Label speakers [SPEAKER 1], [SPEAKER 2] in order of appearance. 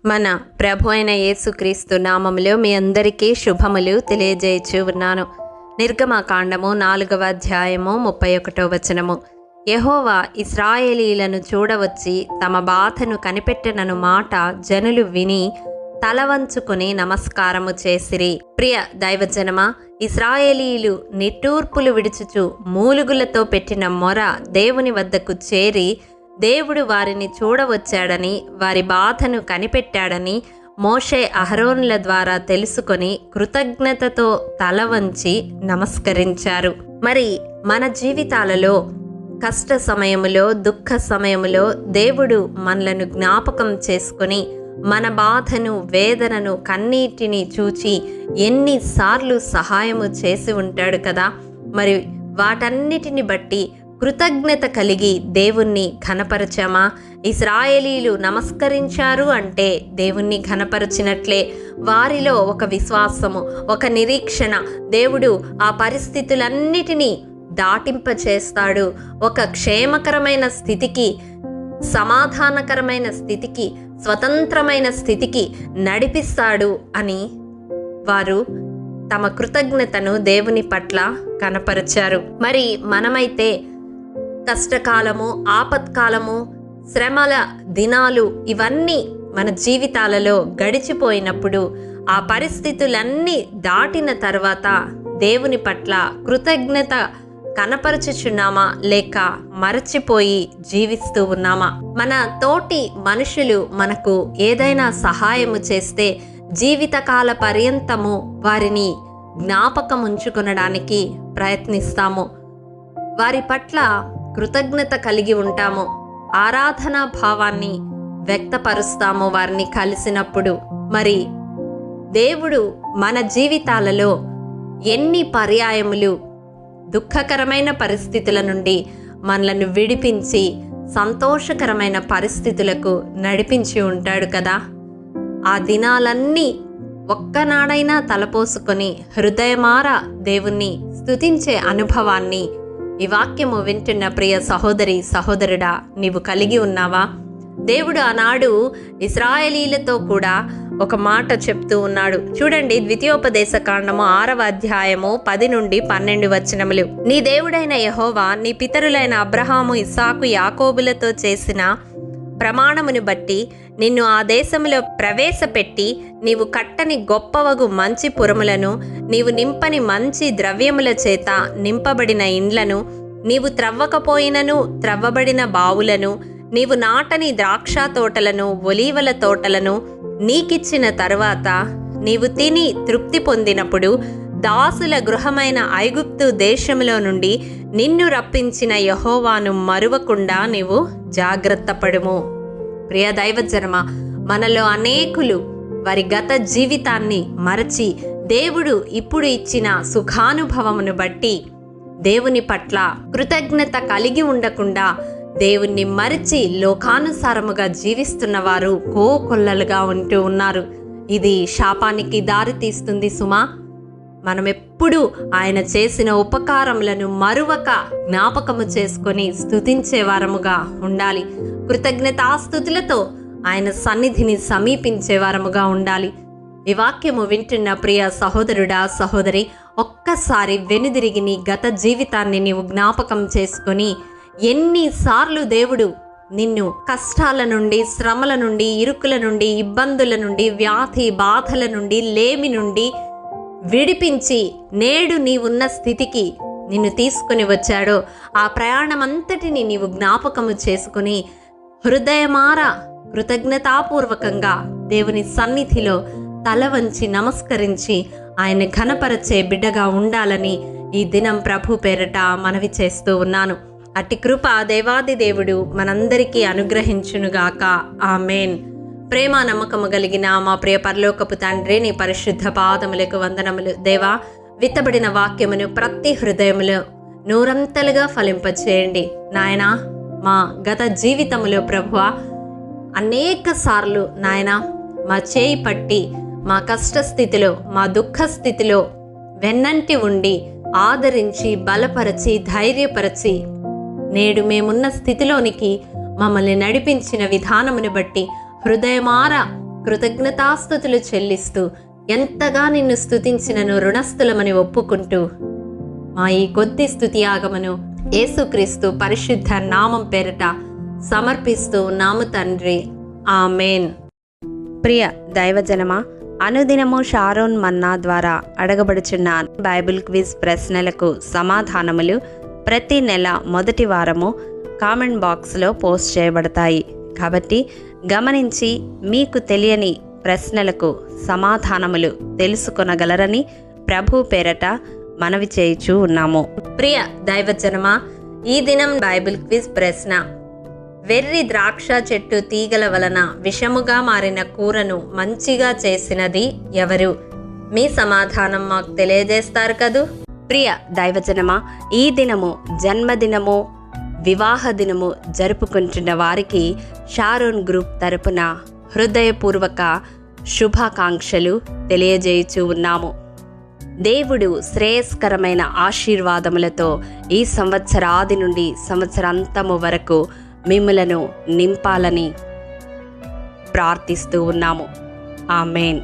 [SPEAKER 1] మన ప్రభు అయిన యేసుక్రీస్తు నామములో మీ అందరికీ శుభములు తెలియజేయచ్చు ఉన్నాను. నిర్గమకాండము 4వ అధ్యాయము 31వ వచనము. యెహోవా ఇశ్రాయేలీలను చూడవచ్చి తమ బాధను కనిపెట్టనను మాట జనులు విని తలవంచుకొని నమస్కారము చేసిరి. ప్రియ దైవజనమా, ఇశ్రాయేలీలు నిట్టూర్పులు విడుచుచు మూలుగులతో పెట్టిన మొర దేవుని వద్దకు చేరి దేవుడు వారిని చూడవచ్చాడని, వారి బాధను కనిపెట్టాడని మోషే అహరోనుల ద్వారా తెలుసుకొని కృతజ్ఞతతో తల వంచి నమస్కరించారు. మరి మన జీవితాలలో కష్ట సమయములో, దుఃఖ సమయములో దేవుడు మనలను జ్ఞాపకం చేసుకొని మన బాధను, వేదనను, కన్నీటిని చూచి ఎన్నిసార్లు సహాయము చేసి ఉంటాడు కదా. మరి వాటన్నిటిని బట్టి కృతజ్ఞత కలిగి దేవుణ్ణి ఘనపరచామా? ఇశ్రాయేలీలు నమస్కరించారు అంటే దేవుణ్ణి ఘనపరచినట్లే. వారిలో ఒక విశ్వాసము, ఒక నిరీక్షణ, దేవుడు ఆ పరిస్థితులన్నిటినీ దాటింపచేస్తాడు, ఒక క్షేమకరమైన స్థితికి, సమాధానకరమైన స్థితికి, స్వతంత్రమైన స్థితికి నడిపిస్తాడు అని వారు తమ కృతజ్ఞతను దేవుని పట్ల కనపరిచారు. మరి మనమైతే కష్టకాలము, ఆపత్కాలము, శ్రమల దినాలు ఇవన్నీ మన జీవితాలలో గడిచిపోయినప్పుడు, ఆ పరిస్థితులన్నీ దాటిన తర్వాత దేవుని పట్ల కృతజ్ఞత కనపరచుచున్నామా లేక మరచిపోయి జీవిస్తూ ఉన్నామా? మన తోటి మనుషులు మనకు ఏదైనా సహాయము చేస్తే జీవితకాల పర్యంతము వారిని జ్ఞాపకం ఉంచుకొనడానికి ప్రయత్నిస్తాము. వారి పట్ల కృతజ్ఞత కలిగి ఉంటాము, ఆరాధనా భావాన్ని వ్యక్తపరుస్తాము వారిని కలిసినప్పుడు. మరి దేవుడు మన జీవితాలలో ఎన్ని పర్యాయములు దుఃఖకరమైన పరిస్థితుల నుండి మనలను విడిపించి సంతోషకరమైన పరిస్థితులకు నడిపించి ఉంటాడు కదా. ఆ దినాలన్నీ ఒక్కనాడైనా తలపోసుకొని హృదయమారా దేవుణ్ణి స్తుతించే అనుభవాన్ని ఈ వాక్యము వింటున్న ప్రియ సహోదరి, సహోదరుడా, నీవు కలిగి ఉన్నావా? దేవుడు ఆనాడు ఇశ్రాయేలీలతో కూడా ఒక మాట చెప్తూ ఉన్నాడు. చూడండి, ద్వితీయోపదేశకాండము 6వ అధ్యాయము 10 నుండి 12 వచనములు. నీ దేవుడైన యెహోవా నీ పితరులైన అబ్రహాము, ఇస్సాకు, యాకోబులతో చేసిన ప్రమాణమును బట్టి నిన్ను ఆ దేశములో ప్రవేశపెట్టి నీవు కట్టని గొప్పవగు మంచి పురములను, నీవు నింపని మంచి ద్రవ్యముల చేత నింపబడిన ఇండ్లను, నీవు త్రవ్వకపోయినను త్రవ్వబడిన బావులను, నీవు నాటని ద్రాక్ష తోటలను, ఒలీవల తోటలను నీకిచ్చిన తరువాత నీవు తిని తృప్తి పొందినప్పుడు దాసుల గృహమైన ఐగుప్తు దేశములో నుండి నిన్ను రప్పించిన యెహోవాను మరువకుండా నీవు జాగ్రత్త పడుము. ప్రియ దైవజనమా, మనలో అనేకులు వారి గత జీవితాన్ని మరచి దేవుడు ఇప్పుడు ఇచ్చిన సుఖానుభవమును బట్టి దేవుని పట్ల కృతజ్ఞత కలిగి ఉండకుండా దేవుణ్ణి మరిచి లోకానుసారముగా జీవిస్తున్న వారు కోకొల్లలుగా ఉంటూ ఉన్నారు. ఇది శాపానికి దారి తీస్తుంది సుమా. మనం ఎప్పుడు ఆయన చేసిన ఉపకారములను మరువక జ్ఞాపకము చేసుకొని స్తుతించే వారముగా ఉండాలి. కృతజ్ఞతాస్తుతులతో ఆయన సన్నిధిని సమీపించే వారముగా ఉండాలి. ఈ వాక్యము వింటున్న ప్రియ సహోదరుడా, సహోదరి, ఒక్కసారి వెనుదిరిగి నీ గత జీవితాన్ని నీవు జ్ఞాపకం చేసుకొని ఎన్నిసార్లు దేవుడు నిన్ను కష్టాల నుండి, శ్రమల నుండి, ఇరుకుల నుండి, ఇబ్బందుల నుండి, వ్యాధి బాధల నుండి, లేమి నుండి విడిపించి నేడు నీవున్న స్థితికి నిన్ను తీసుకుని వచ్చాడో ఆ ప్రయాణమంతటిని నీవు జ్ఞాపకము చేసుకుని హృదయమారా కృతజ్ఞతాపూర్వకంగా దేవుని సన్నిధిలో తల వంచి నమస్కరించి ఆయన ఘనపరచే బిడ్డగా ఉండాలని ఈ దినం ప్రభు పేరట మనవి చేస్తూ ఉన్నాను. అట్టి కృప దేవాది దేవుడు మనందరికీ అనుగ్రహించునుగాక. ఆమేన్. ప్రేమ నమ్మకము కలిగిన మా ప్రియ పరలోకపు తండ్రి, నీ పరిశుద్ధ పాదములకు వందనములు. దేవా, విత్తబడిన వాక్యమును ప్రతి హృదయములో నూరంతలుగా ఫలింపచేయండి నాయనా. మా గత జీవితములో ప్రభువా అనేక సార్లు నాయనా మా చేయి పట్టి మా కష్టస్థితిలో, మా దుఃఖ స్థితిలో వెన్నంటి ఉండి ఆదరించి బలపరచి ధైర్యపరచి నేడు మేమున్న స్థితిలోనికి మమ్మల్ని నడిపించిన విధానమును బట్టి హృదయమారా కృతజ్ఞతాస్తుతులు చెల్లిస్తూ ఎంతగా నిన్ను స్తుతించినను రుణస్థులమని ఒప్పుకుంటూ మా ఈ కొద్ది స్తుతి యాగమును యేసుక్రీస్తు పరిశుద్ధ నామం పేరిట సమర్పిస్తూ ఉన్నాము తండ్రి. ఆమేన్. ప్రియ దైవజనమా, అనుదినము షారోన్ మన్నా ద్వారా అడగబడుచున్న బైబిల్ క్విజ్ ప్రశ్నలకు సమాధానములు ప్రతి నెల మొదటి వారము కామెంట్ బాక్స్లో పోస్ట్ చేయబడతాయి. కాబట్టి గమనించి మీకు తెలియని ప్రశ్నలకు సమాధానములు తెలుసుకొనగలరని ప్రభు పేరట మనవి చేయుచూ ఉన్నాము. ప్రియ దైవజనమా, ఈ దినం బైబిల్ క్విజ్ ప్రశ్న: వెర్రి ద్రాక్ష చెట్టు తీగల వలన విషముగా మారిన కూరను మంచిగా చేసినది ఎవరు? మీ సమాధానం మాకు తెలియజేస్తారు కదూ. ప్రియ దైవజనమా, ఈ దినము జన్మదినము, వివాహ దినము జరుపుకుంటున్న వారికి షారోన్ గ్రూప్ తరపున హృదయపూర్వక శుభాకాంక్షలు తెలియజేయుచూ ఉన్నాము. దేవుడు శ్రేయస్కరమైన ఆశీర్వాదములతో ఈ సంవత్సరాది నుండి సంవత్సరాంతము వరకు మిమ్ములను నింపాలని ప్రార్థిస్తూ ఉన్నాము. ఆమేన్.